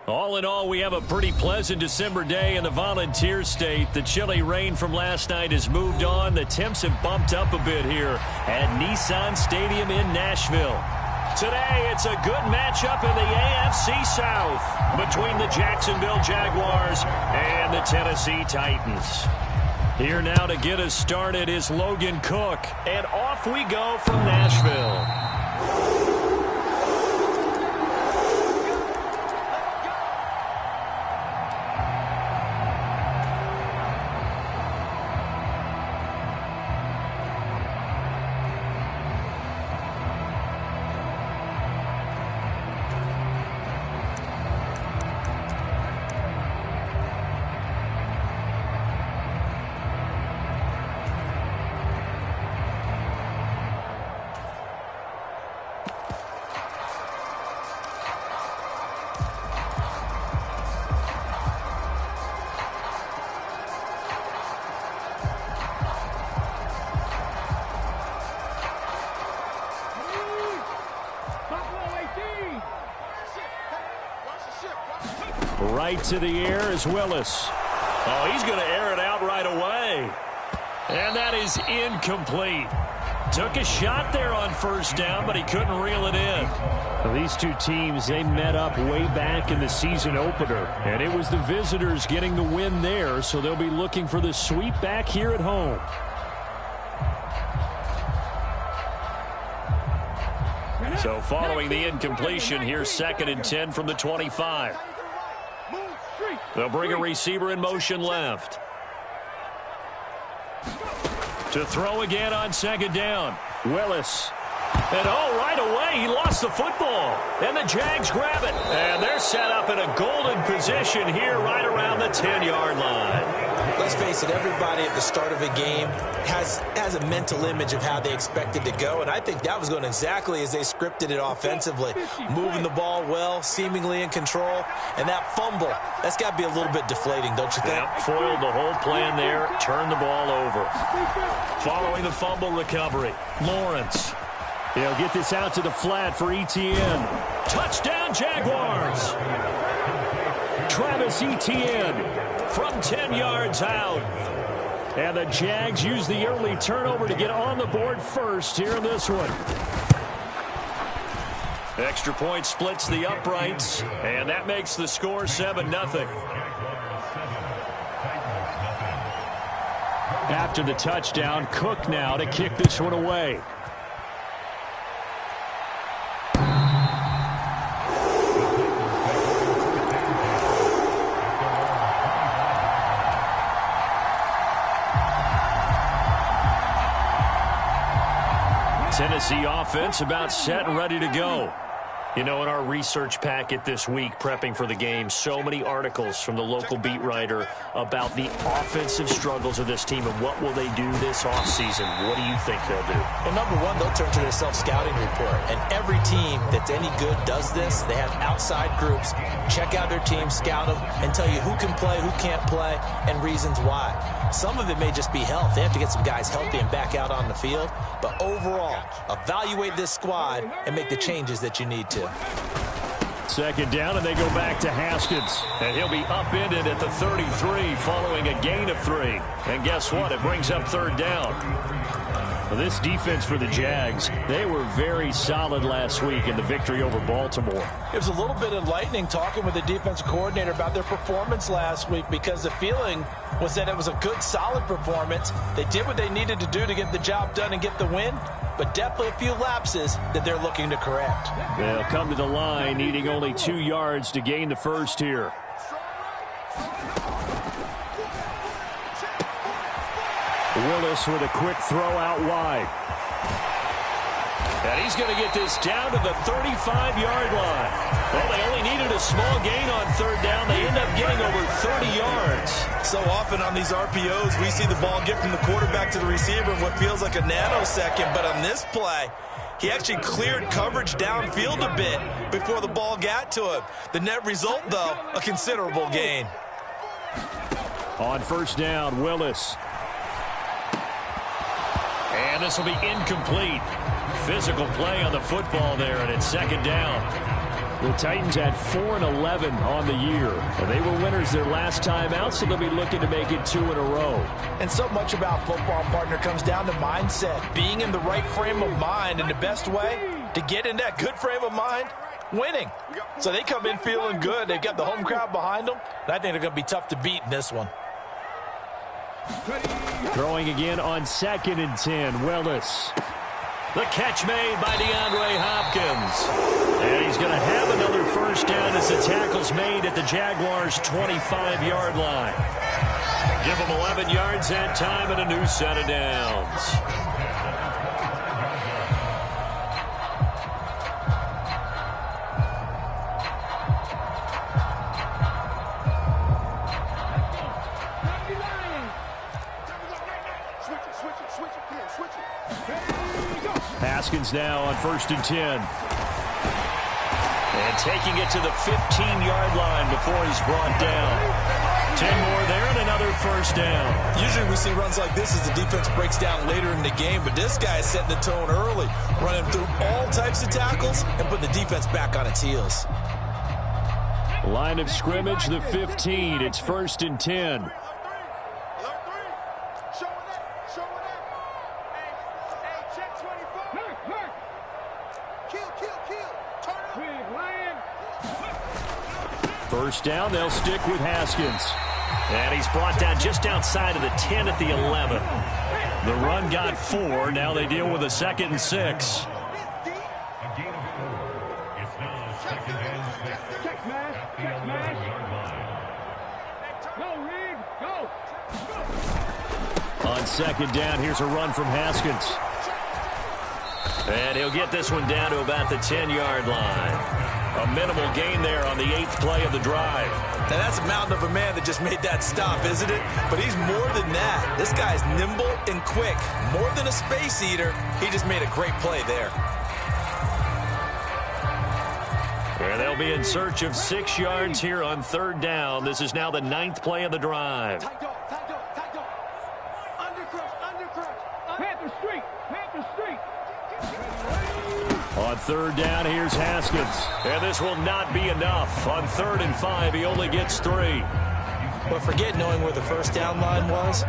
All in all, we have a pretty pleasant December day in the Volunteer State. The chilly rain from last night has moved on. The temps have bumped up a bit here at Nissan Stadium in Nashville. Today, it's a good matchup in the AFC South between the Jacksonville Jaguars and the Tennessee Titans. Here now to get us started is Logan Cook, and off we go from Nashville. Right to the air is Willis. Oh, he's going to air it out right away. And that is incomplete. Took a shot there on first down, but he couldn't reel it in. Well, these two teams, they met up way back in the season opener. And it was the visitors getting the win there, so they'll be looking for the sweep back here at home. So following the incompletion, here's 2nd and 10 from the 25. They'll bring a receiver in motion left. To throw again on 2nd down. Willis. And right away, he lost the football. And the Jags grab it. And they're set up in a golden position here right around the 10-yard line. Let's face it, everybody at the start of a game has a mental image of how they expect it to go, and I think that was going exactly as they scripted it offensively. Moving the ball well, seemingly in control, and that fumble, that's got to be a little bit deflating, don't you think? Yeah, foiled the whole plan there, turned the ball over. Following the fumble recovery, Lawrence. He'll get this out to the flat for Etienne. Touchdown, Jaguars! Travis Etienne from 10 yards out. And the Jags use the early turnover to get on the board first here in this one. Extra point splits the uprights, and that makes the score 7-0. After the touchdown, Cook now to kick this one away. Tennessee offense about set and ready to go. You know, in our research packet this week, prepping for the game, so many articles from the local beat writer about the offensive struggles of this team and what will they do this offseason. What do you think they'll do? Well, number one, they'll turn to their self-scouting report. And every team that's any good does this. They have outside groups, check out their team, scout them, and tell you who can play, who can't play, and reasons why. Some of it may just be health. They have to get some guys healthy and back out on the field. But overall, evaluate this squad and make the changes that you need to. 2nd down, and they go back to Haskins. And he'll be upended at the 33 following a gain of 3. And guess what? It brings up 3rd down. Well, this defense for the Jags, they were very solid last week in the victory over Baltimore. It was a little bit enlightening talking with the defensive coordinator about their performance last week, because the feeling was that it was a good, solid performance. They did what they needed to do to get the job done and get the win, but definitely a few lapses that they're looking to correct. They'll come to the line, needing only 2 yards to gain the first here. Willis with a quick throw out wide. And he's going to get this down to the 35-yard line. Well, they only needed a small gain on 3rd down. They end up getting over 30 yards. So often on these RPOs, we see the ball get from the quarterback to the receiver in what feels like a nanosecond. But on this play, he actually cleared coverage downfield a bit before the ball got to him. The net result, though, a considerable gain. On 1st down, Willis. And this will be incomplete. Physical play on the football there, and it's 2nd down. The Titans had 4-11 on the year. And they were winners their last time out, so they'll be looking to make it 2 in a row. And so much about football, partner, comes down to mindset. Being in the right frame of mind, and the best way to get in that good frame of mind, winning. So they come in feeling good. They've got the home crowd behind them, and I think they're going to be tough to beat in this one. Throwing again on 2nd and 10, Willis. The catch made by DeAndre Hopkins. And he's going to have another first down as the tackle's made at the Jaguars' 25-yard line. Give them 11 yards that time and a new set of downs. Haskins now on 1st and 10. And taking it to the 15-yard line before he's brought down. 10 more there and another first down. Usually we see runs like this as the defense breaks down later in the game, but this guy is setting the tone early, running through all types of tackles and putting the defense back on its heels. Line of scrimmage, the 15. It's 1st and 10. First down, they'll stick with Haskins. And he's brought down just outside of the 10 at the 11. The run got 4. Now they deal with a 2nd and 6. On 2nd down, here's a run from Haskins. And he'll get this one down to about the 10-yard line. A minimal gain there on the 8th play of the drive. Now that's a mountain of a man that just made that stop, isn't it? But he's more than that. This guy's nimble and quick. More than a space eater, he just made a great play there. And they'll be in search of 6 yards here on 3rd down. This is now the 9th play of the drive. On 3rd down, here's Haskins. And this will not be enough. On 3rd and 5, he only gets 3. But forget knowing where the first down line was.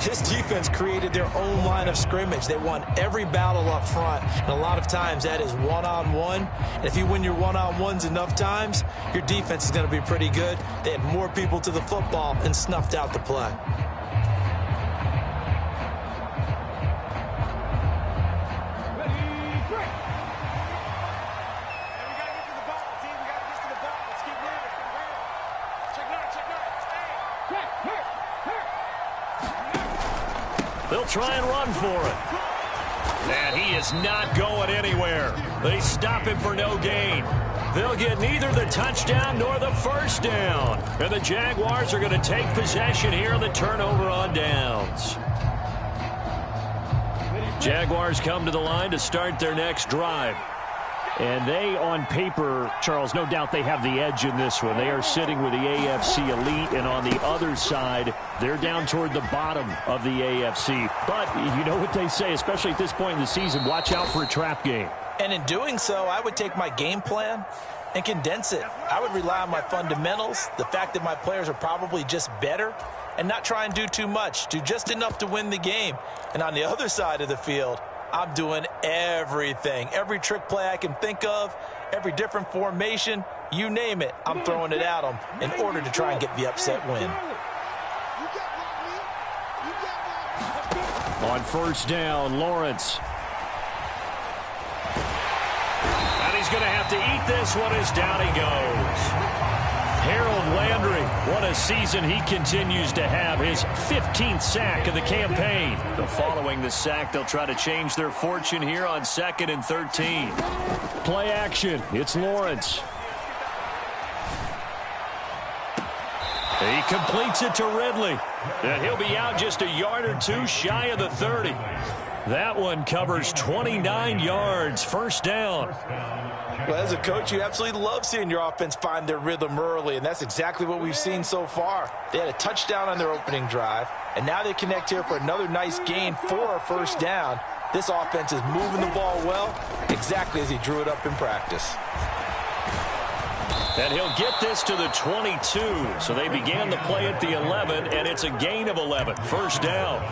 This defense created their own line of scrimmage. They won every battle up front. And a lot of times that is one-on-one. And if you win your one-on-ones enough times, your defense is going to be pretty good. They had more people to the football and snuffed out the play. They'll try and run for it. And he is not going anywhere. They stop him for no gain. They'll get neither the touchdown nor the first down. And the Jaguars are going to take possession here on the turnover on downs. Jaguars come to the line to start their next drive. And they, on paper, Charles, no doubt they have the edge in this one. They are sitting with the AFC elite, and on the other side, they're down toward the bottom of the AFC. But you know what they say, especially at this point in the season, watch out for a trap game. And in doing so, I would take my game plan and condense it. I would rely on my fundamentals, the fact that my players are probably just better, and not try and do too much, do just enough to win the game. And on the other side of the field, I'm doing everything, every trick play I can think of, every different formation, you name it, I'm throwing it at them in order to try and get the upset win. On 1st down, Lawrence. And he's going to have to eat this one as down he goes. Harold Landry, what a season he continues to have. His 15th sack of the campaign. Following the sack, they'll try to change their fortune here on 2nd and 13. Play action. It's Lawrence. He completes it to Ridley. And he'll be out just a yard or two shy of the 30. That one covers 29 yards. First down. Well, as a coach, you absolutely love seeing your offense find their rhythm early, and that's exactly what we've seen so far. They had a touchdown on their opening drive, and now they connect here for another nice gain for a first down. This offense is moving the ball well, exactly as he drew it up in practice. And he'll get this to the 22. So they began the play at the 11, and it's a gain of 11. First down.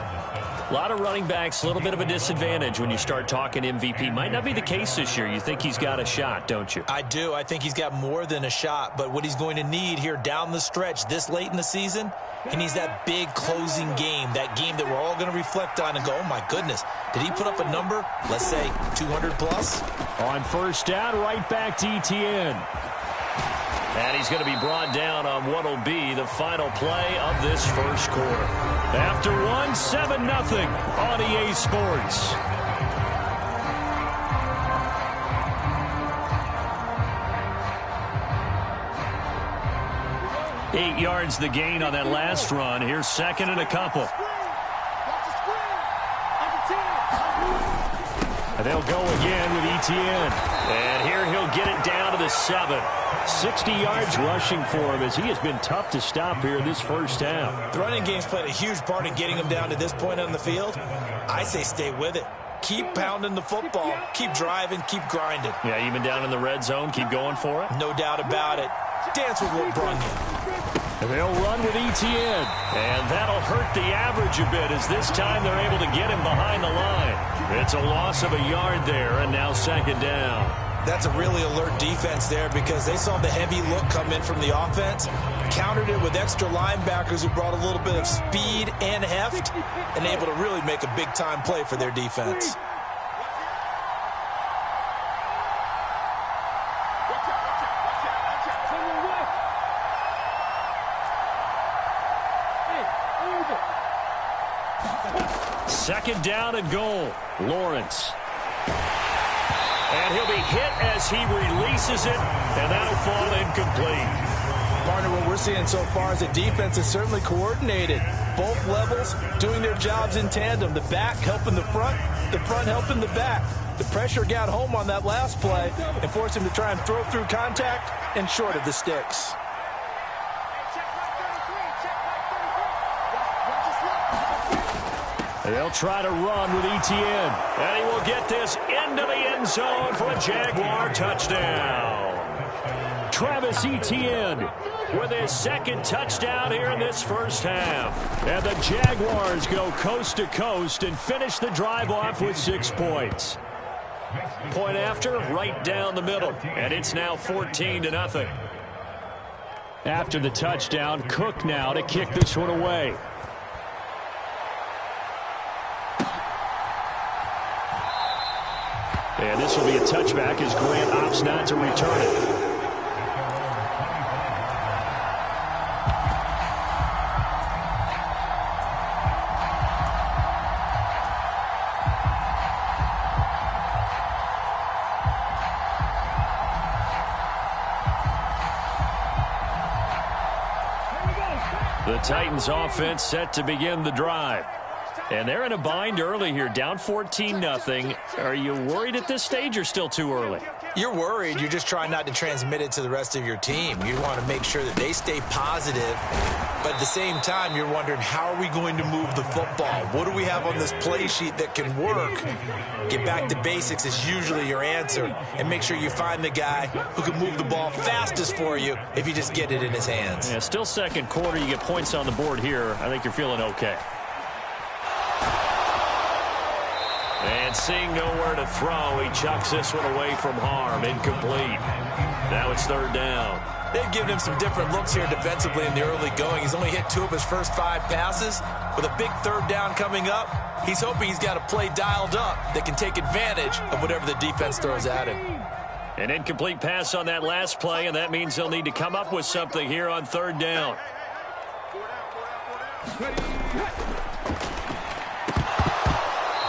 A lot of running backs, a little bit of a disadvantage when you start talking MVP. Might not be the case this year. You think he's got a shot, don't you? I do. I think he's got more than a shot. But what he's going to need here down the stretch this late in the season, he needs that big closing game, that game that we're all going to reflect on and go, oh, my goodness, did he put up a number, let's say, 200 plus? On first down, right back to Etienne. And he's going to be brought down on what will be the final play of this first quarter. After 7-0 on EA Sports. Eight yards the gain on that last run. Here's second and a couple. And they'll go again with Etienne. And here he'll get it down to the 7. 60 yards rushing for him as he has been tough to stop here this first half. The running game's played a huge part in getting him down to this point on the field. I say stay with it. Keep pounding the football. Keep driving. Keep grinding. Yeah, even down in the red zone, keep going for it. No doubt about it. Dance with what brung you. And they'll run with Etienne. And that'll hurt the average a bit as this time they're able to get him behind the line. It's a loss of a yard there, and now second down. That's a really alert defense there because they saw the heavy look come in from the offense, countered it with extra linebackers who brought a little bit of speed and heft, and able to really make a big-time play for their defense. Second down and goal. Lawrence. And he'll be hit as he releases it, and that'll fall incomplete. Partner, what we're seeing so far is the defense is certainly coordinated. Both levels doing their jobs in tandem. The back helping the front helping the back. The pressure got home on that last play and forced him to try and throw through contact and short of the sticks. They'll try to run with Etienne. And he will get this into the end zone for a Jaguar touchdown. Travis Etienne with his second touchdown here in this first half. And the Jaguars go coast to coast and finish the drive off with 6 points. Point after, right down the middle. And it's now 14-0. After the touchdown, Cook now to kick this one away. And this will be a touchback as Grant opts not to return it. The Titans offense set to begin the drive. And they're in a bind early here, down 14-0. Are you worried at this stage or still too early? You're worried. You're just trying not to transmit it to the rest of your team. You want to make sure that they stay positive. But at the same time, you're wondering, how are we going to move the football? What do we have on this play sheet that can work? Get back to basics is usually your answer. And make sure you find the guy who can move the ball fastest for you if you just get it in his hands. Yeah, still second quarter. You get points on the board here. I think you're feeling okay. And seeing nowhere to throw, he chucks this one away from harm. Incomplete. Now it's third down. They've given him some different looks here defensively in the early going. He's only hit 2 of his first 5 passes. With a big third down coming up, he's hoping he's got a play dialed up that can take advantage of whatever the defense throws at him. An incomplete pass on that last play, and that means they'll need to come up with something here on third down.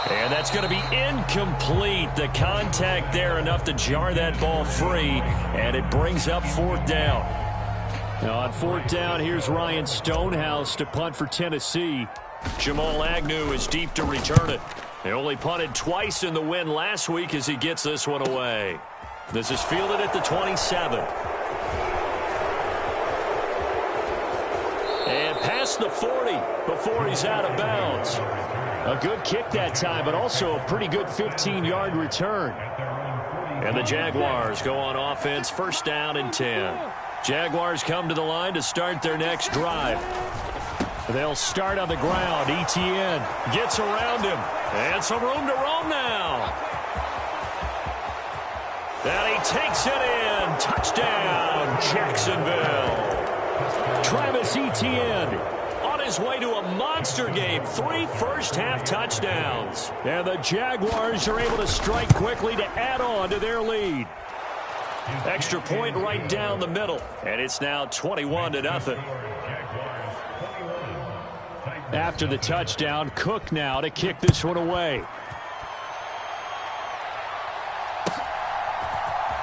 And that's going to be incomplete. The contact there enough to jar that ball free, and it brings up fourth down. Now on fourth down, here's Ryan Stonehouse to punt for Tennessee. Jamal Agnew is deep to return it. They only punted twice in the win last week as he gets this one away. This is fielded at the 27. And past the 40 before he's out of bounds. A good kick that time, but also a pretty good 15-yard return. And the Jaguars go on offense, first down and 10. Jaguars come to the line to start their next drive. They'll start on the ground. Etienne gets around him. And some room to roam now. And he takes it in. Touchdown, Jacksonville. Travis Etienne on his way to a monster game. 3 first-half touchdowns. And the Jaguars are able to strike quickly to add on to their lead. Extra point right down the middle. And it's now 21-0. After the touchdown, Cook now to kick this one away.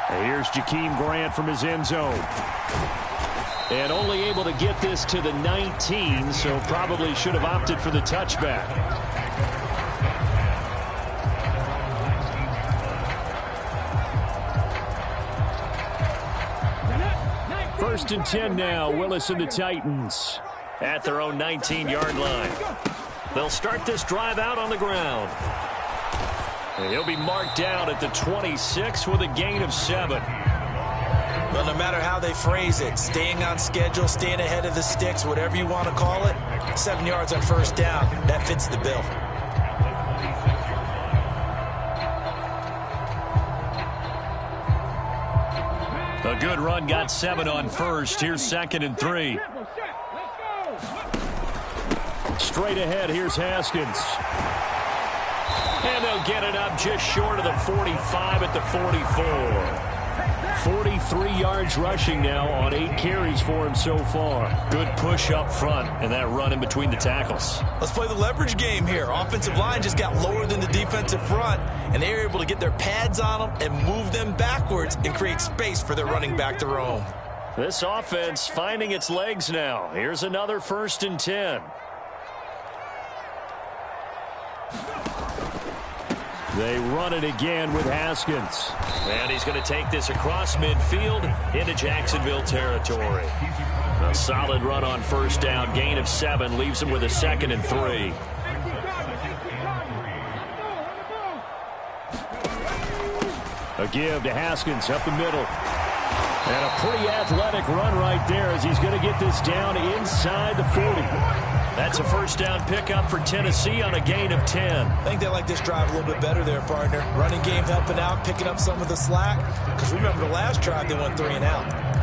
And here's Jakeem Grant from his end zone. And only able to get this to the 19, so probably should have opted for the touchback. First and 10 now, Willis and the Titans at their own 19-yard line. They'll start this drive out on the ground. And he'll be marked down at the 26 with a gain of 7. Well, no matter how they phrase it, staying on schedule, staying ahead of the sticks, whatever you want to call it, 7 yards on first down, that fits the bill. A good run got 7 on first. Here's 2nd and 3. Straight ahead, here's Haskins. And they'll get it up just short of the 45 at the 44. 43 yards rushing now on 8 carries for him so far. Good push up front and that run in between the tackles. Let's play the leverage game here. Offensive line just got lower than the defensive front, and they were able to get their pads on them and move them backwards and create space for their running back to roam. This offense finding its legs now. Here's another 1st and 10. They run it again with Haskins. And he's going to take this across midfield into Jacksonville territory. A solid run on first down. Gain of 7 leaves him with a 2nd and 3. A give to Haskins up the middle. And a pretty athletic run right there as he's going to get this down inside the 40. That's a first down pickup for Tennessee on a gain of 10. I think they like this drive a little bit better there, partner. Running game helping out, picking up some of the slack. Because remember the last drive, they went 3 and out.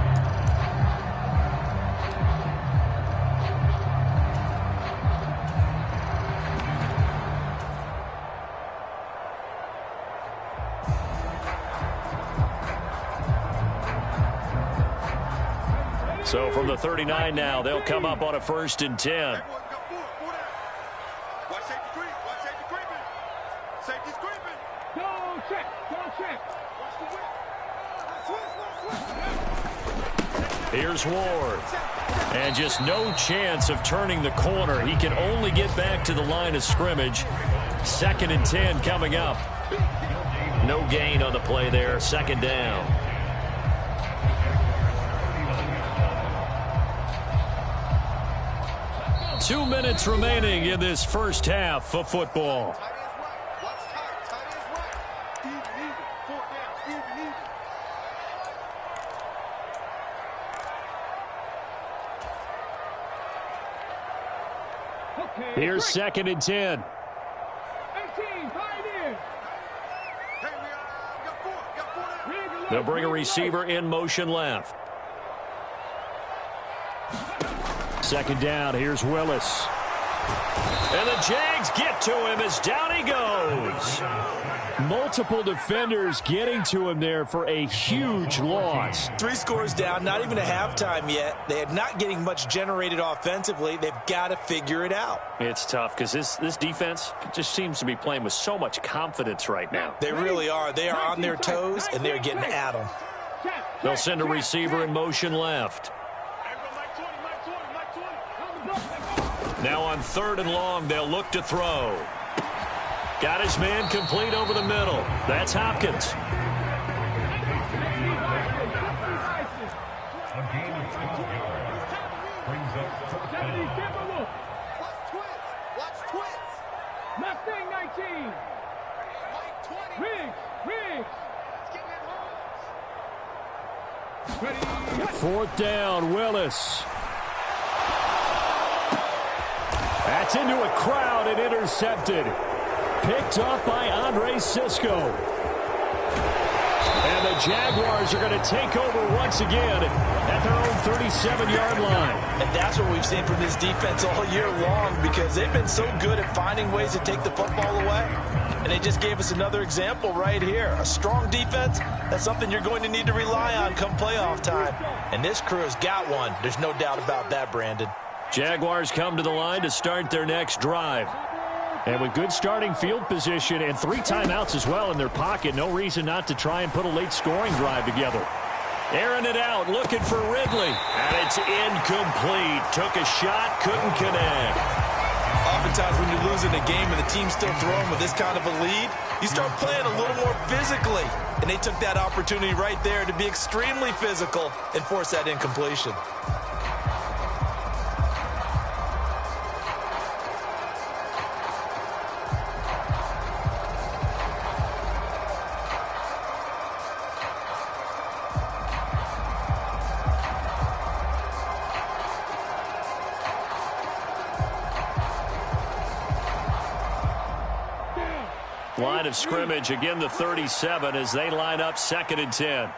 So from the 39 now, they'll come up on a 1st and 10. Here's Ward. And just no chance of turning the corner. He can only get back to the line of scrimmage. 2nd and 10 coming up. No gain on the play there. 2nd down. Two minutes remaining in this first half of football. Here's 2nd and 10. They'll bring a receiver in motion left. 2nd down, here's Willis. And the Jags get to him as down he goes. Multiple defenders getting to him there for a huge loss. 3 scores down, not even a halftime yet. They are not getting much generated offensively. They've got to figure it out. It's tough because this defense just seems to be playing with so much confidence right now. They really are. They are on their toes, and they're getting at them. They'll send a receiver in motion left. Now on 3rd and long, they'll look to throw. Got his man complete over the middle. That's Hopkins. Mustang 19. Riggs. Fourth down, Willis. That's into a crowd and intercepted. Picked up by Andre Sisco. And the Jaguars are going to take over once again at their own 37-yard line. And that's what we've seen from this defense all year long, because they've been so good at finding ways to take the football away. And they just gave us another example right here. A strong defense, that's something you're going to need to rely on come playoff time. And this crew has got one. There's no doubt about that, Brandon. Jaguars come to the line to start their next drive. And with good starting field position and 3 timeouts as well in their pocket, no reason not to try and put a late scoring drive together. Airing it out, looking for Ridley. And it's incomplete. Took a shot, couldn't connect. Oftentimes when you're losing a game and the team's still throwing with this kind of a lead, you start playing a little more physically. And they took that opportunity right there to be extremely physical and force that incompletion. Line of scrimmage, again the 37 as they line up 2nd and 10.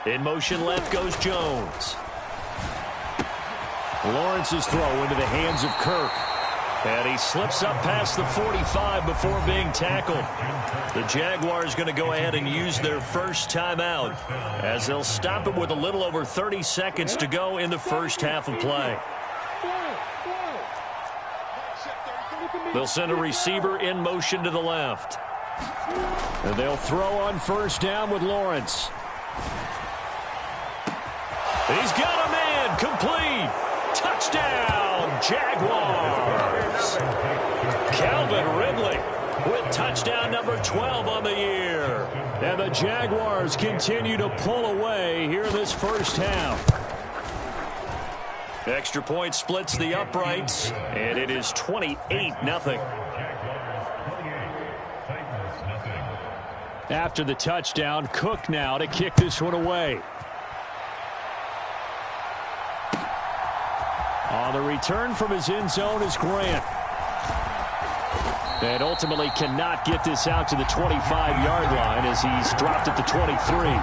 In motion left goes Jones. Lawrence's throw into the hands of Kirk. And he slips up past the 45 before being tackled. The Jaguars going to go ahead and use their first timeout as they'll stop it with a little over 30 seconds to go in the first half of play. They'll send a receiver in motion to the left. And they'll throw on first down with Lawrence. He's got a man, complete. Touchdown, Jaguars. Calvin Ridley with touchdown number 12 on the year. And the Jaguars continue to pull away here in this first half. Extra point splits the uprights, and it is 28-0. After the touchdown, Cook now to kick this one away. On the return from his end zone is Grant. And ultimately cannot get this out to the 25-yard line as he's dropped at the 23.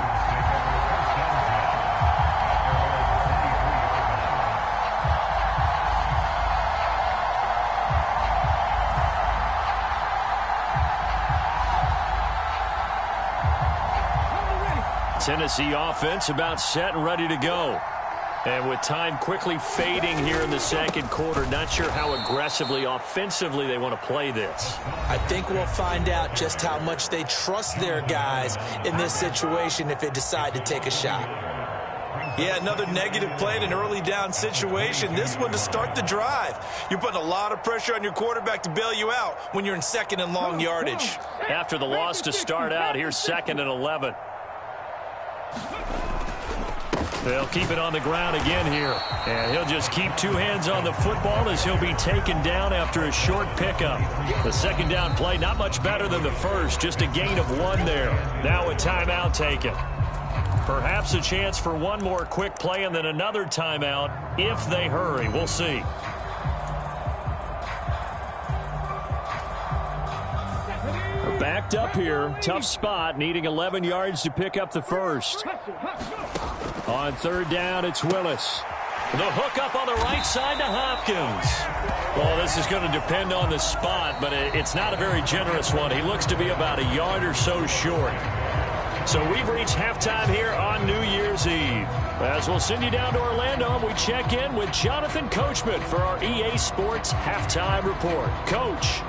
Tennessee offense about set and ready to go. And with time quickly fading here in the second quarter, not sure how aggressively, offensively they want to play this. I think we'll find out just how much they trust their guys in this situation if they decide to take a shot. Yeah, another negative play in an early down situation. This one to start the drive. You're putting a lot of pressure on your quarterback to bail you out when you're in 2nd and long yardage. After the loss to start out, here's 2nd and 11. They'll keep it on the ground again here. And he'll just keep 2 hands on the football as he'll be taken down after a short pickup. The second down play not much better than the first. Just a gain of 1 there. Now a timeout taken. Perhaps a chance for one more quick play and then another timeout if they hurry. We'll see. Backed up here. Tough spot. Needing 11 yards to pick up the first. On 3rd down, it's Willis. The hook up on the right side to Hopkins. Well, this is going to depend on the spot, but it's not a very generous one. He looks to be about a yard or so short. So we've reached halftime here on New Year's Eve. As we'll send you down to Orlando, and we check in with Jonathan Coachman for our EA Sports Halftime Report. Coach.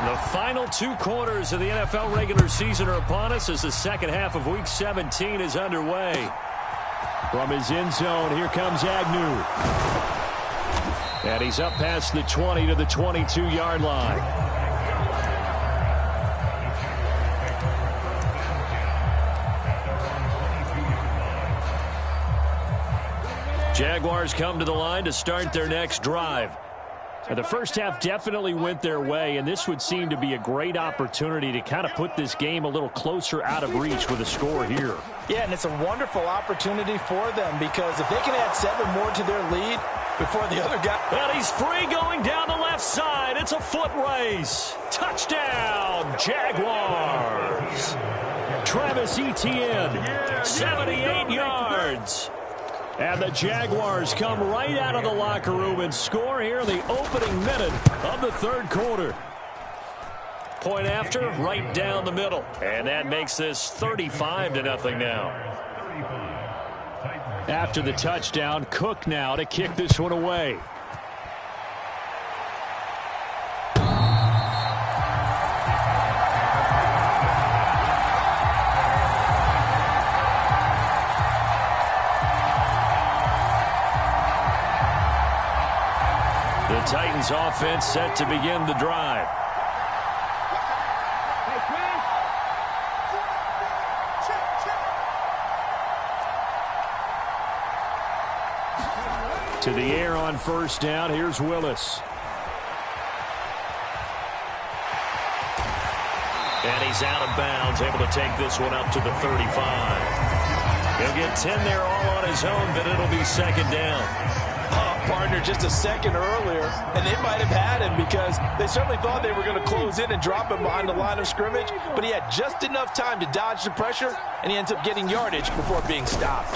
The final 2 quarters of the NFL regular season are upon us as the second half of Week 17 is underway. From his end zone, here comes Agnew. And he's up past the 20 to the 22-yard line. Jaguars come to the line to start their next drive. The first half definitely went their way, and this would seem to be a great opportunity to kind of put this game a little closer out of reach with a score here. Yeah, and it's a wonderful opportunity for them because if they can add 7 more to their lead before the other guy... And he's free going down the left side. It's a foot race. Touchdown, Jaguars. Travis Etienne, 78 yards. And the Jaguars come right out of the locker room and score here in the opening minute of the third quarter. Point after, right down the middle. And that makes this 35-0 now. After the touchdown, Cook now to kick this one away. The Titans offense set to begin the drive. To the air on first down. Here's Willis. And he's out of bounds, able to take this one up to the 35. He'll get 10 there all on his own, but it'll be second down. Partner just a second earlier, and they might have had him because they certainly thought they were going to close in and drop him behind the line of scrimmage, but he had just enough time to dodge the pressure, and he ends up getting yardage before being stopped.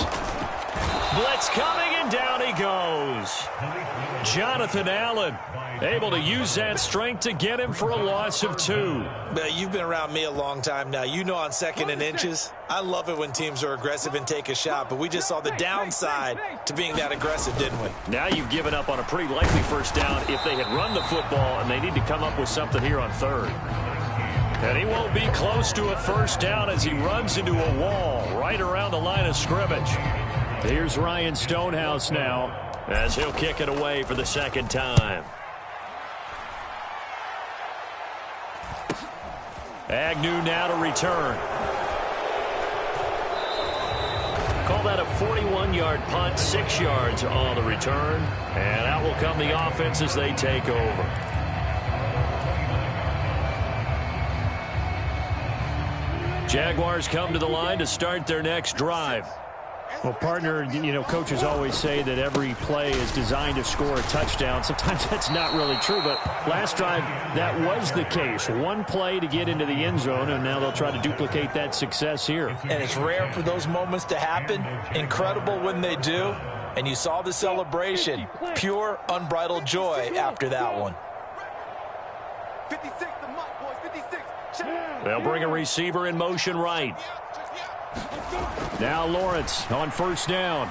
Blitz coming, and down he goes. Jonathan Allen able to use that strength to get him for a loss of 2. You've been around me a long time now. You know on 2nd and inches, I love it when teams are aggressive and take a shot, but we just saw the downside to being that aggressive, didn't we? Now you've given up on a pretty likely first down if they had run the football, and they need to come up with something here on 3rd. And he won't be close to a first down as he runs into a wall right around the line of scrimmage. Here's Ryan Stonehouse now as he'll kick it away for the second time. Agnew now to return. Call that a 41-yard punt, 6 yards on the return. And out will come the offense as they take over. Jaguars come to the line to start their next drive. Well, partner, you know, coaches always say that every play is designed to score a touchdown. Sometimes that's not really true, but last drive, that was the case. One play to get into the end zone, and now they'll try to duplicate that success here. And it's rare for those moments to happen. Incredible when they do. And you saw the celebration. Pure, unbridled joy after that one. 56, the mark, boys, 56. They'll bring a receiver in motion right. Now Lawrence on first down.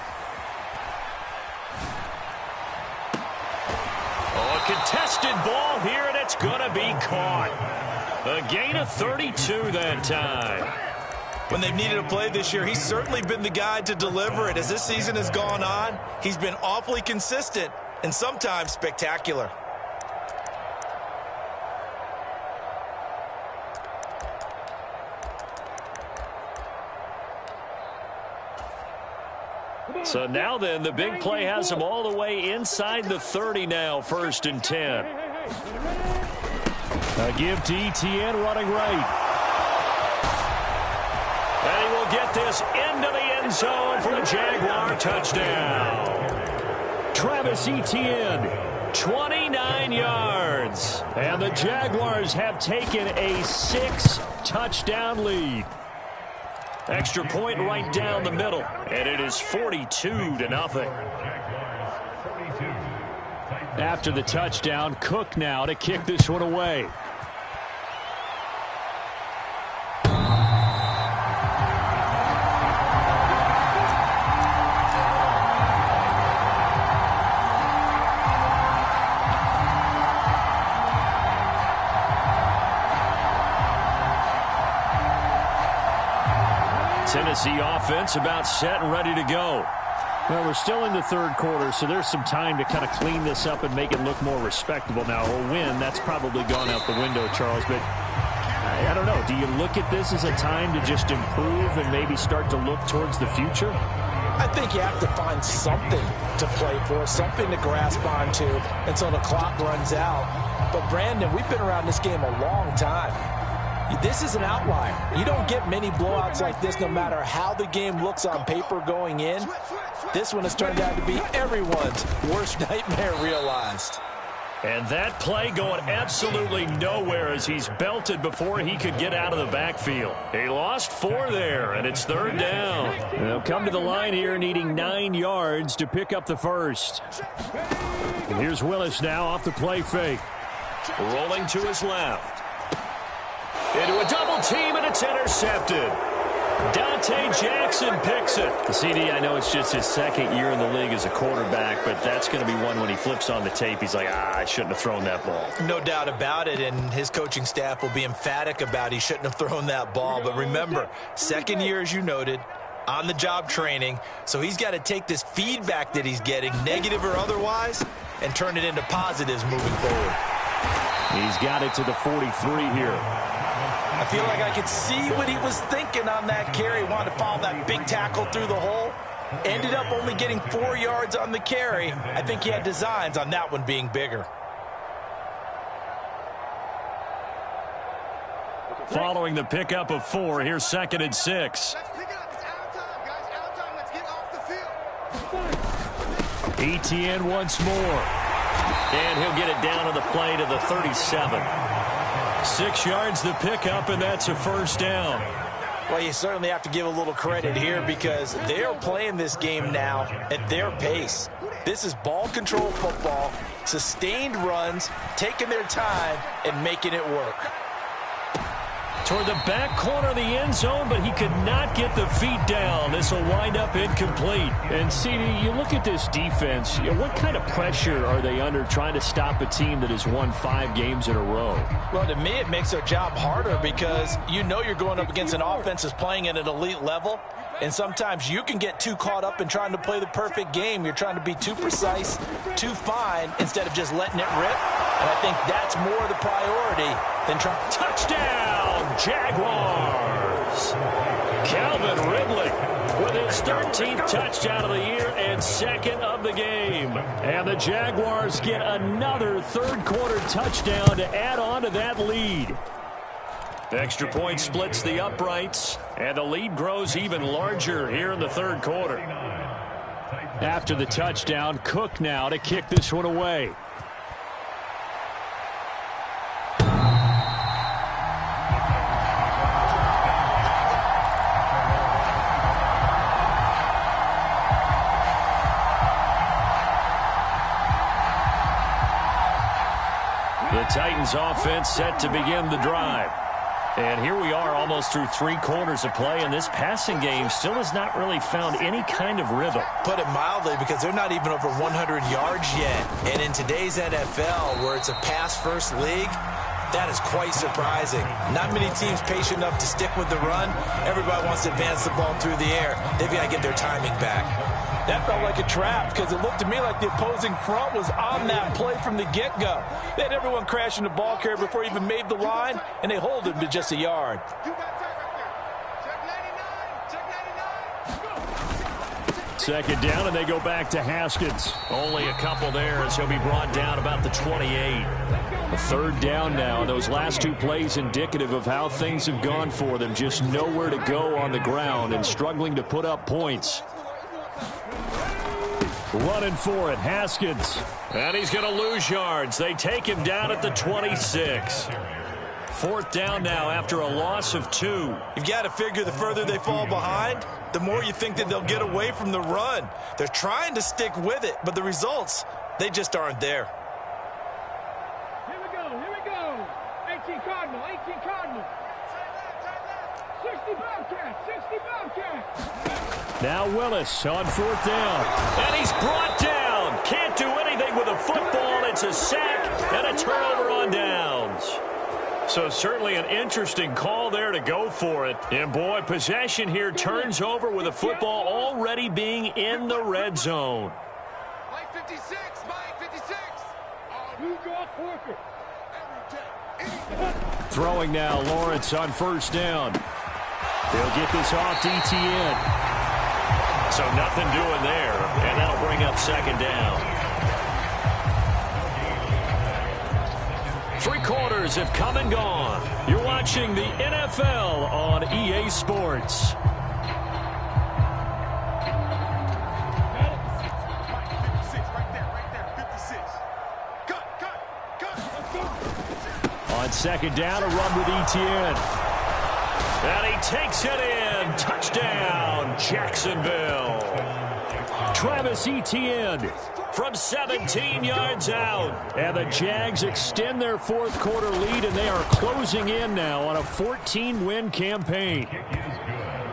Oh, a contested ball here, and it's going to be caught. A gain of 32 that time. When they've needed a play this year, he's certainly been the guy to deliver it. As this season has gone on, he's been awfully consistent and sometimes spectacular. So now then, the big play has him all the way inside the 30 now, 1st and 10. A give to Etienne running right. And he will get this into the end zone for a Jaguar touchdown. Travis Etienne, 29 yards. And the Jaguars have taken a 6-touchdown lead. Extra point right down the middle, and it is 42-0. After the touchdown, Cook now to kick this one away. Tennessee offense about set and ready to go. Well, we're still in the third quarter, so there's some time to kind of clean this up and make it look more respectable. Now, a win, that's probably gone out the window, Charles, but I don't know. Do you look at this as a time to just improve and maybe start to look towards the future? I think you have to find something to play for, something to grasp onto until the clock runs out. But, Brandon, we've been around this game a long time. This is an outlier. You don't get many blowouts like this no matter how the game looks on paper going in. This one has turned out to be everyone's worst nightmare realized. And that play going absolutely nowhere as he's belted before he could get out of the backfield. He lost 4 there, and it's 3rd down. They'll come to the line here needing 9 yards to pick up the first. And here's Willis now off the play fake. Rolling to his left. Into a double team, and it's intercepted. Dante Jackson picks it. The CD, I know it's just his 2nd year in the league as a quarterback, but that's going to be one when he flips on the tape. He's like, I shouldn't have thrown that ball. No doubt about it, and his coaching staff will be emphatic about he shouldn't have thrown that ball. But remember, 2nd year, as you noted, on-the-job training, so he's got to take this feedback that he's getting, negative or otherwise, and turn it into positives moving forward. He's got it to the 43 here. I feel like I could see what he was thinking on that carry. Wanted to follow that big tackle through the hole. Ended up only getting 4 yards on the carry. I think he had designs on that one being bigger. Following the pickup of 4, here's 2nd and 6. Let's pick it up. It's out of time, guys. Out of time. Let's get off the field. ETN once more. And he'll get it down on the play to the 37. 6 yards the pickup, and that's a 1st down. Well, you certainly have to give a little credit here because they're playing this game now at their pace. This is ball control football, sustained runs, taking their time, and making it work. Toward the back corner of the end zone, but he could not get the feet down. This will wind up incomplete. And, CD, you look at this defense, what kind of pressure are they under trying to stop a team that has won 5 games in a row? Well, to me, it makes their job harder because you know you're going up against an offense that's playing at an elite level. And sometimes you can get too caught up in trying to play the perfect game. You're trying to be too precise, too fine, instead of just letting it rip. And I think that's more the priority than trying. Touchdown, Jaguars! Calvin Ridley with his 13th touchdown of the year and 2nd of the game. And the Jaguars get another 3rd quarter touchdown to add on to that lead. Extra point splits the uprights, and the lead grows even larger here in the 3rd quarter. After the touchdown, Cook now to kick this one away. The Titans offense set to begin the drive. And here we are almost through 3 quarters of play, and this passing game still has not really found any kind of rhythm. Put it mildly, because they're not even over 100 yards yet. And in today's NFL, where it's a pass-first league, that is quite surprising. Not many teams patient enough to stick with the run. Everybody wants to advance the ball through the air. They've got to get their timing back. That felt like a trap because it looked to me like the opposing front was on that play from the get-go. They had everyone crashing the ball carrier before he even made the line, and they hold him to just a yard. You got time right there. Check 99. Check 99. 2nd down, and they go back to Haskins. Only a couple there as he'll be brought down about the 28. A 3rd down now, and those last 2 plays indicative of how things have gone for them. Just nowhere to go on the ground and struggling to put up points. Running for it, Haskins. And he's going to lose yards. They take him down at the 26. 4th down now after a loss of 2. You've got to figure the further they fall behind, the more you think that they'll get away from the run. They're trying to stick with it, but the results, they just aren't there. Here we go. 18 Cardinal, 18 Cardinal. 60 Bobcats, 60 Bobcats. Now Willis on 4th down. And he's brought down. Can't do anything with a football. It's a sack and a turnover on downs. So certainly an interesting call there to go for it. And boy, possession here turns over with a football already being in the red zone. Mike 56. Mike 56. Who got Porker? Throwing now, Lawrence on 1st down. They'll get this off to ETN. So nothing doing there, and that'll bring up second down. 3 quarters have come and gone. You're watching the NFL on EA Sports. On second down, a run with Etienne. And he takes it in. Touchdown, Jacksonville. Travis Etienne from 17 yards out. And the Jags extend their fourth quarter lead, and they are closing in now on a 14-win campaign.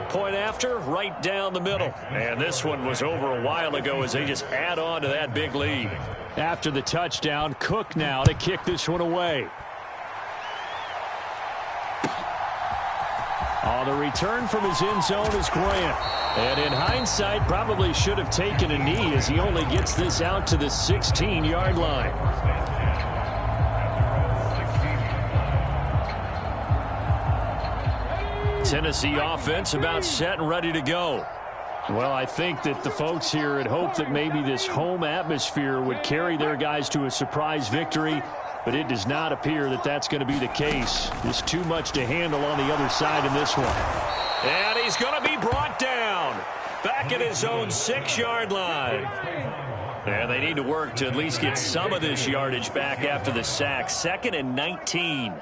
Point after, right down the middle. And this one was over a while ago as they just add on to that big lead. After the touchdown, Cook now to kick this one away. On the return from his end zone is Grant. And in hindsight, probably should have taken a knee as he only gets this out to the 16-yard line. Tennessee offense about set and ready to go. Well, I think that the folks here had hoped that maybe this home atmosphere would carry their guys to a surprise victory, but it does not appear that that's going to be the case. There's too much to handle on the other side in this one. And he's going to be brought down back at his own 6-yard line. And they need to work to at least get some of this yardage back after the sack. 2nd and 19.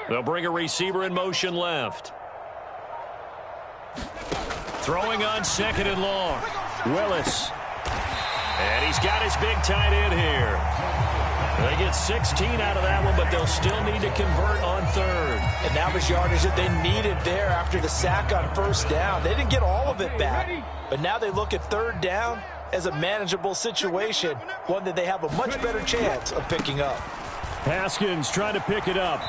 They'll bring a receiver in motion left. Throwing on 2nd and long. Willis. And he's got his big tight end here. They get 16 out of that one, but they'll still need to convert on 3rd. And that was yardage that they needed there after the sack on 1st down. They didn't get all of it back, but now they look at 3rd down as a manageable situation, one that they have a much better chance of picking up. Haskins trying to pick it up.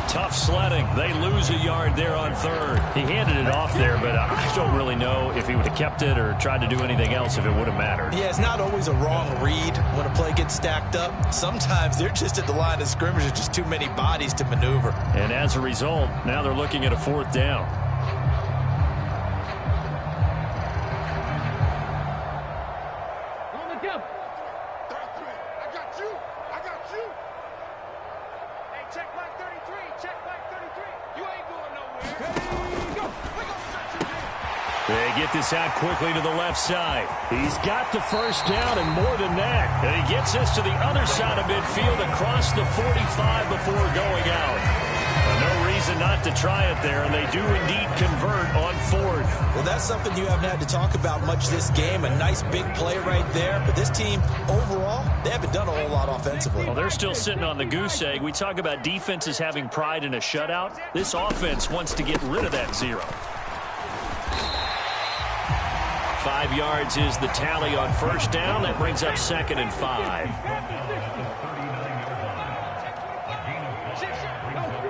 Tough sledding. They lose a yard there on 3rd. He handed it off there, but I don't really know if he would have kept it or tried to do anything else if it would have mattered. Yeah, it's not always a wrong read when a play gets stacked up. Sometimes they're just at the line of scrimmage. There's just too many bodies to maneuver. And as a result, now they're looking at a 4th down. They get this out quickly to the left side. He's got the 1st down and more than that. And he gets this to the other side of midfield across the 45 before going out. No reason not to try it there, and they do indeed convert on 4th. Well, that's something you haven't had to talk about much this game. A nice big play right there. But this team, overall, they haven't done a whole lot offensively. Well, they're still sitting on the goose egg. We talk about defenses having pride in a shutout. This offense wants to get rid of that 0. 5 yards is the tally on 1st down. That brings up 2nd and 5.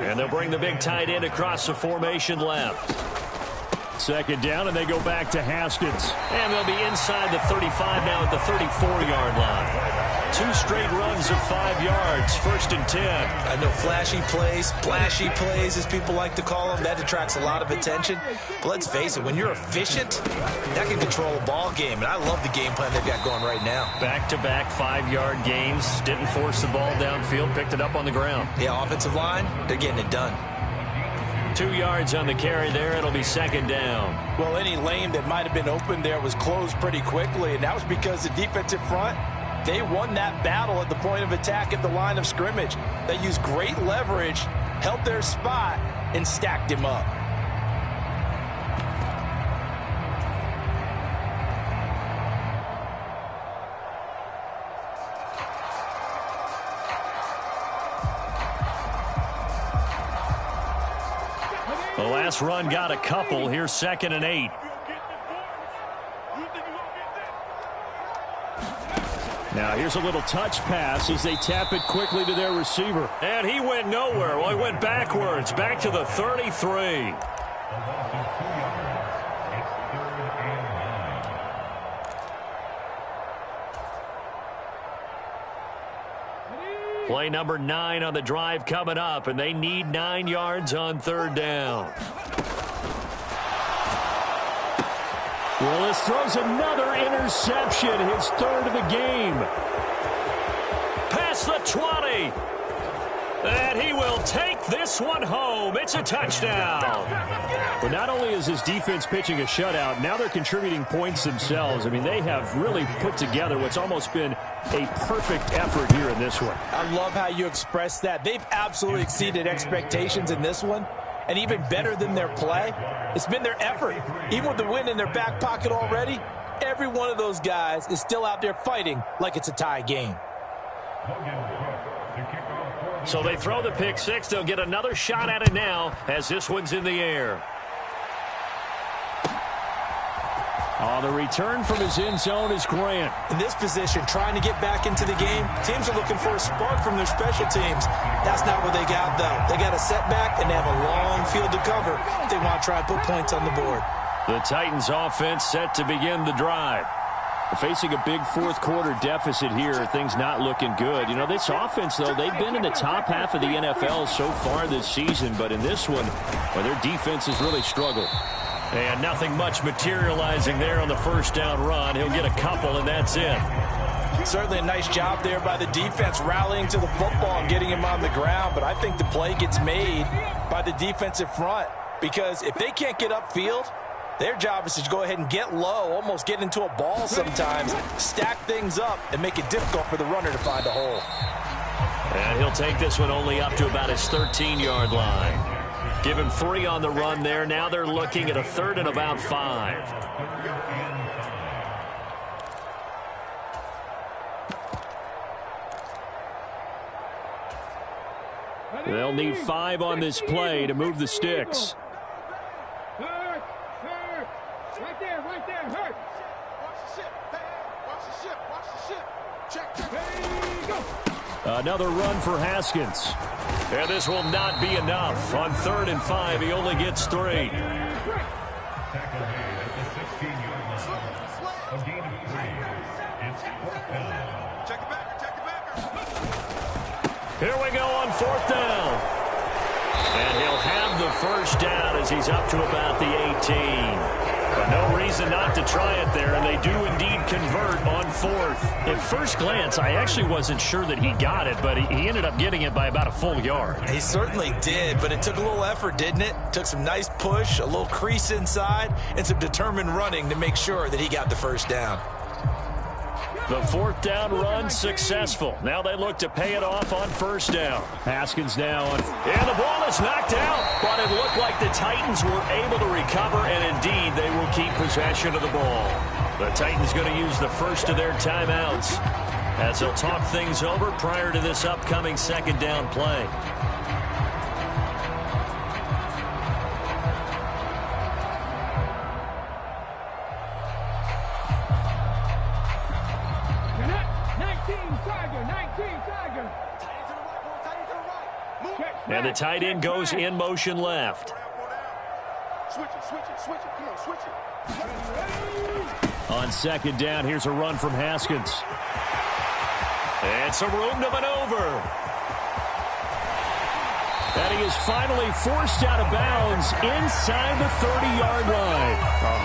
And they'll bring the big tight end across the formation left. 2nd down, and they go back to Haskins. And they'll be inside the 35 now at the 34-yard line. 2 straight runs of 5 yards, 1st and 10. I know flashy plays, flashy plays, as people like to call them, that attracts a lot of attention. But let's face it, when you're efficient, that can control a ball game. And I love the game plan they've got going right now. Back-to-back 5-yard games. Didn't force the ball downfield, picked it up on the ground. Yeah, offensive line, they're getting it done. 2 yards on the carry there. It'll be 2nd down. Well, any lane that might have been open there was closed pretty quickly, and that was because the defensive front, they won that battle at the point of attack at the line of scrimmage. They used great leverage, held their spot, and stacked him up. The last run got a couple. Here's 2nd and 8. Now here's a little touch pass as they tap it quickly to their receiver. And he went nowhere. Well, he went backwards, back to the 33. Play number 9 on the drive coming up, and they need 9 yards on 3rd down. Willis throws another interception, his 3rd of the game. Past the 20. And he will take this one home. It's a touchdown. But not only is his defense pitching a shutout, now they're contributing points themselves. I mean, they have really put together what's almost been a perfect effort here in this one. I love how you express that. They've absolutely exceeded expectations in this one. And even better than their play, it's been their effort. Even with the win in their back pocket already, every one of those guys is still out there fighting like it's a tie game. So they throw the pick 6. They'll get another shot at it now as this one's in the air. On the return from his end zone is Grant. In this position, trying to get back into the game, teams are looking for a spark from their special teams. That's not what they got, though. They got a setback, and they have a long field to cover if they want to try and put points on the board. The Titans offense set to begin the drive. Facing a big 4th quarter deficit here, things not looking good. You know, this offense, though, they've been in the top half of the NFL so far this season, but in this one, well, their defense has really struggled. And nothing much materializing there on the 1st down run. He'll get a couple, and that's it. Certainly a nice job there by the defense rallying to the football and getting him on the ground, but I think the play gets made by the defensive front because if they can't get upfield, their job is to go ahead and get low, almost get into a ball sometimes, stack things up, and make it difficult for the runner to find a hole. And he'll take this one only up to about his 13-yard line. Give him 3 on the run there. Now they're looking at a 3rd and about 5. They'll need 5 on this play to move the sticks. Right there, hurt. Watch the ship, watch the ship, watch the ship. Check. Hey, go. Another run for Haskins. And this will not be enough. On 3rd and 5, he only gets 3. Check it back. Here we go on 4th down. And he'll have the 1st down as he's up to about the 18. But no reason not to try it there, and they do indeed convert on 4th. At first glance, I actually wasn't sure that he got it, but he ended up getting it by about a full yard. He certainly did, but it took a little effort, didn't it? Took some nice push, a little crease inside, and some determined running to make sure that he got the 1st down. The 4th down run successful. Now they look to pay it off on 1st down. Haskins now on. And the ball is knocked out. But it looked like the Titans were able to recover, and indeed they will keep possession of the ball. The Titans going to use the first of their timeouts as they'll talk things over prior to this upcoming 2nd down play. And the tight end goes in motion left. Switch it. Come on, switch it. On 2nd down, here's a run from Haskins. And some room to maneuver. And he is finally forced out of bounds inside the 30-yard line.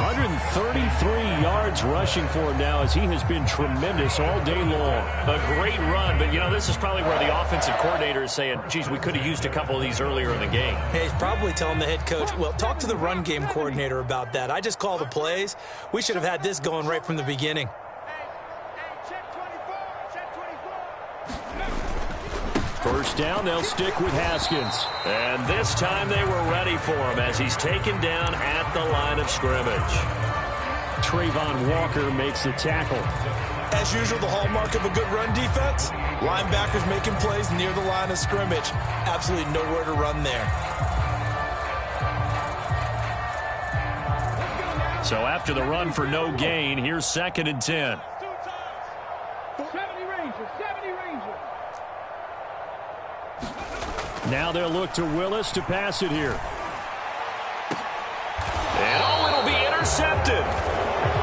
133 yards rushing for him now as he has been tremendous all day long. A great run, but, you know, this is probably where the offensive coordinator is saying, geez, we could have used a couple of these earlier in the game. Hey, he's probably telling the head coach, well, talk to the run game coordinator about that. I just call the plays. We should have had this going right from the beginning. First down, they'll stick with Haskins. And this time they were ready for him as he's taken down at the line of scrimmage. Trayvon Walker makes the tackle. As usual, the hallmark of a good run defense, linebackers making plays near the line of scrimmage. Absolutely nowhere to run there. So after the run for no gain, here's 2nd and 10. 70 Rangers. Now they'll look to Willis to pass it here. And it'll be intercepted.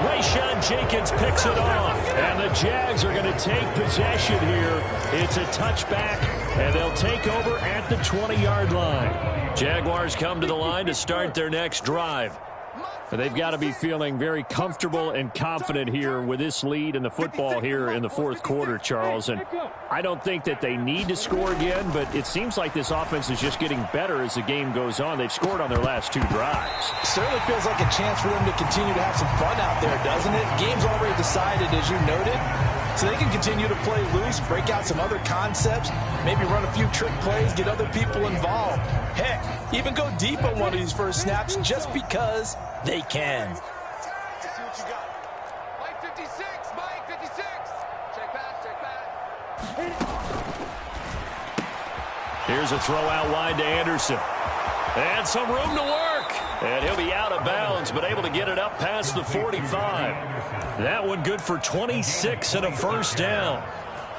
Rayshawn Jenkins picks it off. And the Jags are going to take possession here. It's a touchback, and they'll take over at the 20-yard line. Jaguars come to the line to start their next drive. They've got to be feeling very comfortable and confident here with this lead in the football here in the fourth quarter, Charles. And I don't think that they need to score again, but it seems like this offense is just getting better as the game goes on. They've scored on their last 2 drives. Certainly feels like a chance for them to continue to have some fun out there, doesn't it? Game's already decided, as you noted. So they can continue to play loose, break out some other concepts, maybe run a few trick plays, get other people involved. Heck, even go deep on one of these first snaps just because they can. See what you got. Mike 56, Mike 56. Check pass, check pass. Here's a throw out wide to Anderson. And some room to work. And he'll be out of bounds, but able to get it up past the 45. That one good for 26 and a first down.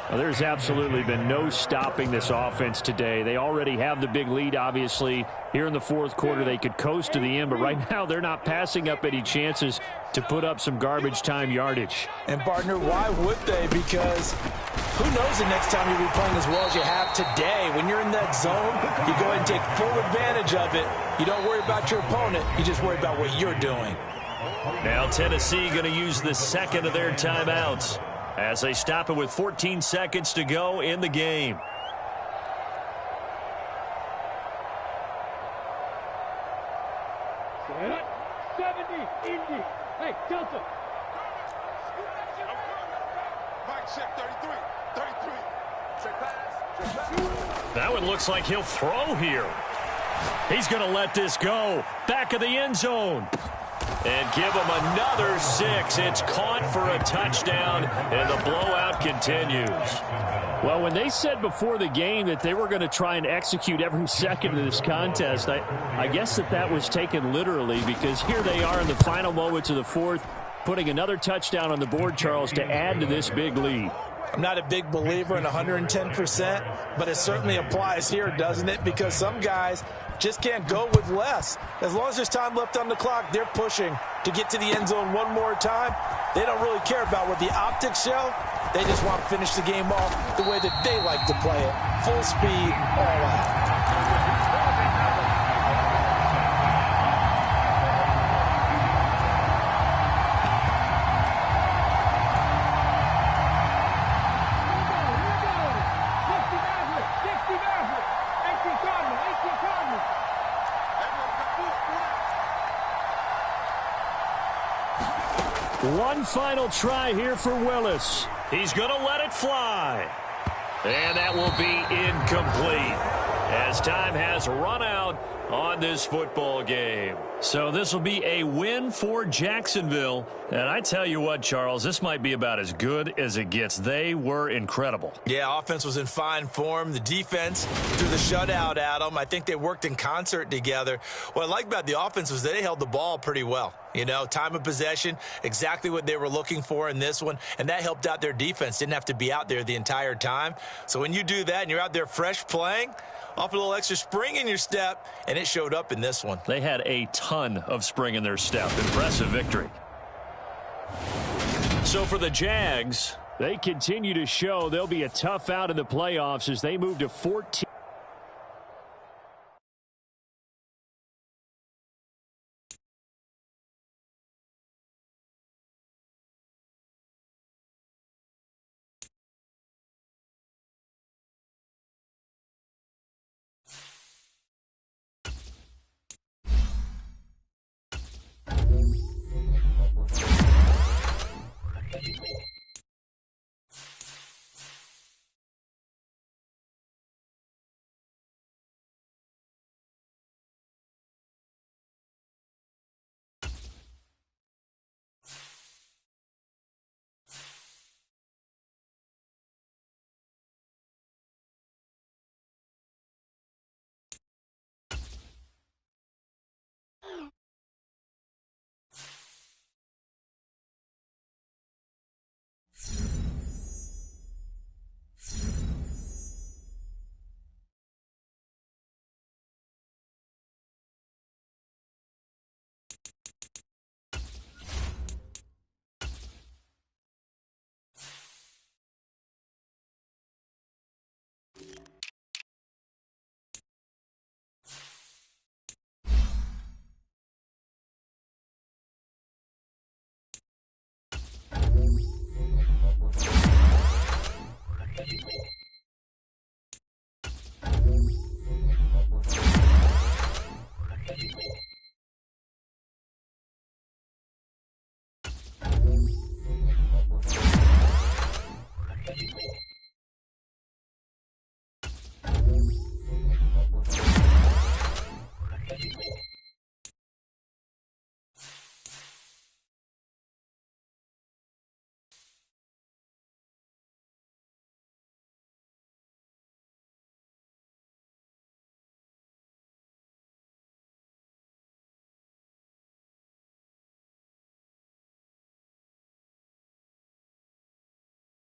Well, there's absolutely been no stopping this offense today. They already have the big lead, obviously. Here in the fourth quarter, they could coast to the end, but right now they're not passing up any chances to put up some garbage time yardage. And, partner, why would they? Because who knows the next time you'll be playing as well as you have today. When you're in that zone, you go ahead and take full advantage of it. You don't worry about your opponent. You just worry about what you're doing. Now Tennessee going to use the second of their timeouts as they stop it with 14 seconds to go in the game. Set. 70, Indy. Hey, Delta. Mike, check 33, 33. Check pass, check pass. That one looks like he'll throw here. He's going to let this go. Back of the end zone. And give him another 6. It's caught for a touchdown, and the blowout continues. Well, when they said before the game that they were going to try and execute every second of this contest, I guess that was taken literally, because here they are in the final moments of the fourth, putting another touchdown on the board, Charles, to add to this big lead. I'm not a big believer in 110%, but it certainly applies here, doesn't it? Because some guys just can't go with less. As long as there's time left on the clock, they're pushing to get to the end zone one more time. They don't really care about what the optics show. They just want to finish the game off the way that they like to play it. Full speed, all out. One final try here for Willis. He's going to let it fly. And that will be incomplete as time has run out on this football game. So this will be a win for Jacksonville. And I tell you what, Charles, this might be about as good as it gets. They were incredible. Yeah, offense was in fine form. The defense threw the shutout at them. I think they worked in concert together. What I like about the offense was they held the ball pretty well. You know, time of possession, exactly what they were looking for in this one, and that helped out their defense. Didn't have to be out there the entire time. So when you do that and you're out there fresh playing, off a little extra spring in your step, and it showed up in this one. They had a ton of spring in their step. Impressive victory. So for the Jags, they continue to show they'll be a tough out in the playoffs as they move to 14.